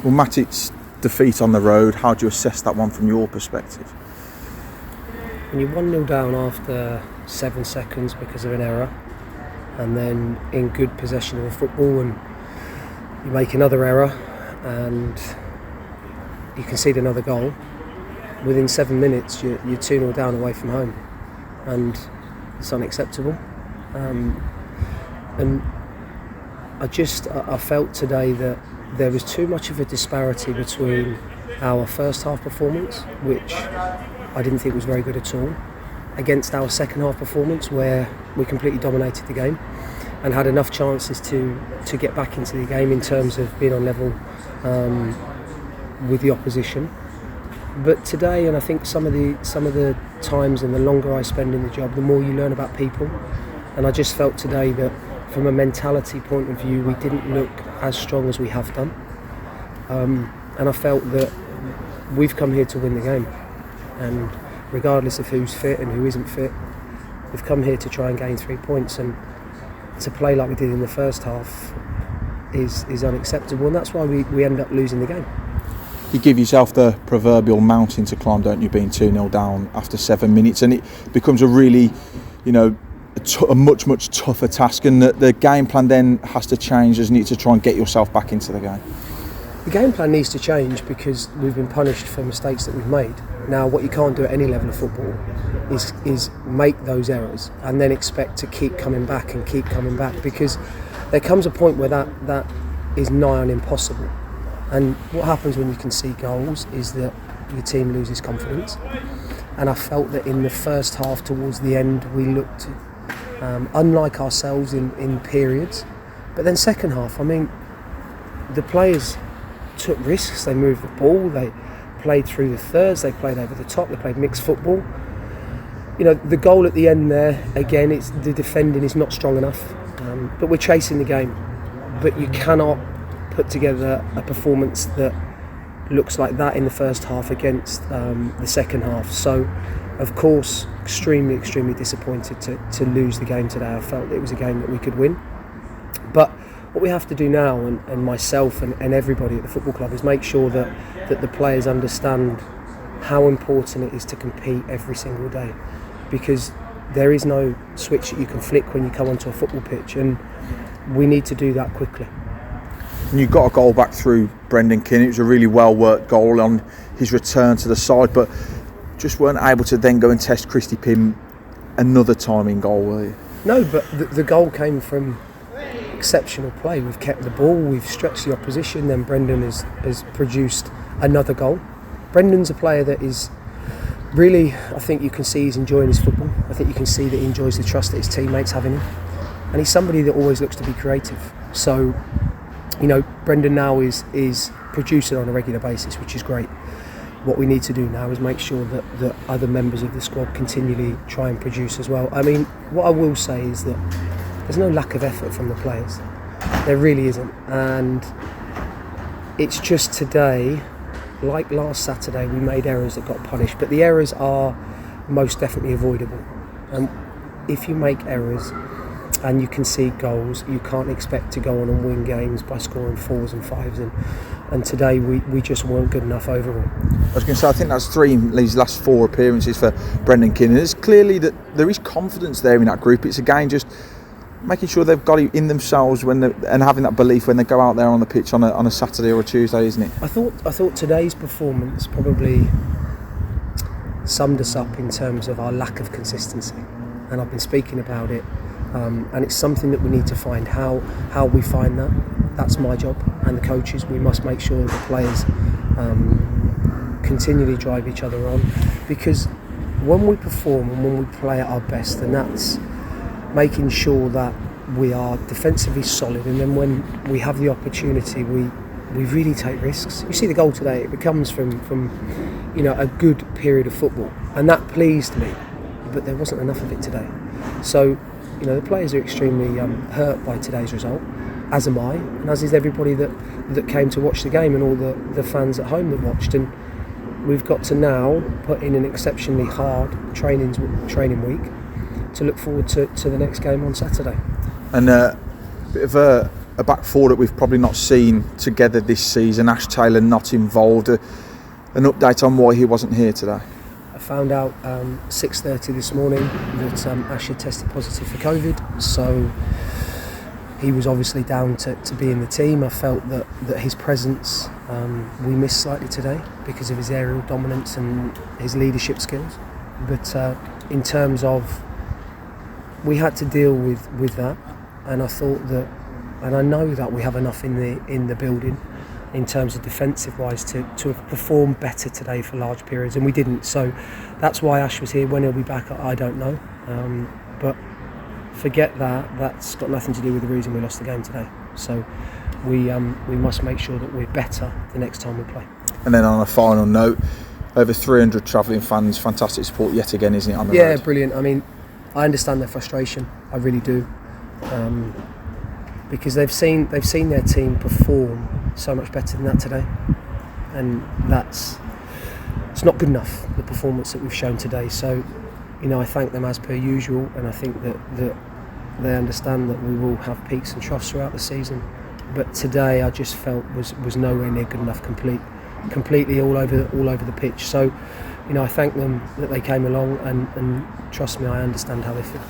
Well, Matic's defeat on the road, how do you assess that one from your perspective? When you're 1-0 down after 7 seconds because of an error, and then in good possession of the football, and you make another error and you concede another goal, within 7 minutes you're 2-0 down away from home, and it's unacceptable. And I felt today that there was too much of a disparity between our first half performance, which I didn't think was very good at all, against our second half performance, where we completely dominated the game and had enough chances to get back into the game in terms of being on level with the opposition. But today, and I think some of the times and the longer I spend in the job, the more you learn about people. And I just felt today that from a mentality point of view, we didn't look as strong as we have done. And I felt that we've come here to win the game. And regardless of who's fit and who isn't fit, we've come here to try and gain 3 points. And to play like we did in the first half is unacceptable. And that's why we end up losing the game. You give yourself the proverbial mountain to climb, don't you, being 2-0 down after 7 minutes, and it becomes a really, a much tougher task, and the game plan then has to change, doesn't it, to try and get yourself back into the game? The game plan needs to change because we've been punished for mistakes that we've made. Now, what you can't do at any level of football is make those errors and then expect to keep coming back, because there comes a point where that is nigh on impossible. And what happens when you concede goals is that your team loses confidence. And I felt that in the first half, towards the end, we looked unlike ourselves in periods. But then second half, the players took risks. They moved the ball, they played through the thirds, they played over the top, they played mixed football. The goal at the end there, again, it's the defending is not strong enough. But we're chasing the game. But you cannot put together a performance that looks like that in the first half against the second half. So, of course, extremely disappointed to lose the game today. I felt it was a game that we could win. But what we have to do now, and myself and everybody at the football club, is make sure that the players understand how important it is to compete every single day. Because there is no switch that you can flick when you come onto a football pitch, and we need to do that quickly. And you got a goal back through Brendan King. It was a really well-worked goal on his return to the side, but just weren't able to then go and test Christy Pym another time in goal, were you? No, but the goal came from exceptional play. We've kept the ball, we've stretched the opposition, then Brendan has produced another goal. Brendan's a player that is really, I think you can see he's enjoying his football. I think you can see that he enjoys the trust that his teammates have in him. And he's somebody that always looks to be creative. So, Brendan now is producing on a regular basis, which is great. What we need to do now is make sure that other members of the squad continually try and produce as well. What I will say is that there's no lack of effort from the players. There really isn't. And it's just today, like last Saturday, we made errors that got punished, but the errors are most definitely avoidable. And if you make errors and you concede goals, you can't expect to go on and win games by scoring 4s and 5s, and today we just weren't good enough overall. I was going to say, I think that's 3 in these last 4 appearances for Brendan King, and it's clearly that there is confidence there in that group. It's again just making sure they've got it in themselves and having that belief when they go out there on the pitch on a Saturday or a Tuesday, isn't it? I thought today's performance probably summed us up in terms of our lack of consistency, and I've been speaking about it. And it's something that we need to find. How we find that, that's my job, and the coaches. We must make sure that the players continually drive each other on, because when we perform and when we play at our best, then that's making sure that we are defensively solid, and then when we have the opportunity, we really take risks. You see the goal today, it comes from a good period of football, and that pleased me, but there wasn't enough of it today. So the players are extremely hurt by today's result, as am I, and as is everybody that came to watch the game, and all the fans at home that watched. And we've got to now put in an exceptionally hard training week to look forward to the next game on Saturday. And a bit of a a back four that we've probably not seen together this season. Ash Taylor not involved. An update on why he wasn't here today? I found out 6:30 this morning that Ash had tested positive for COVID, so he was obviously down to be in the team. I felt that his presence we missed slightly today because of his aerial dominance and his leadership skills. But in terms of, we had to deal with that, and I thought that, and I know that we have enough in the building in terms of defensive wise to have performed better today for large periods, and we didn't. So that's why Ash was here. When he'll be back, I don't know. But forget that. That's got nothing to do with the reason we lost the game today. So we must make sure that we're better the next time we play. And then on a final note, over 300 travelling fans, fantastic support yet again, isn't it, on the road? Yeah, brilliant. I mean, I understand their frustration. I really do, because they've seen their team perform so much better than that today, and it's not good enough, the performance that we've shown today. So, you know, I thank them as per usual, and I think that they understand that we will have peaks and troughs throughout the season. But today, I just felt was nowhere near good enough, completely all over the pitch. So, you know, I thank them that they came along, and trust me, I understand how they feel.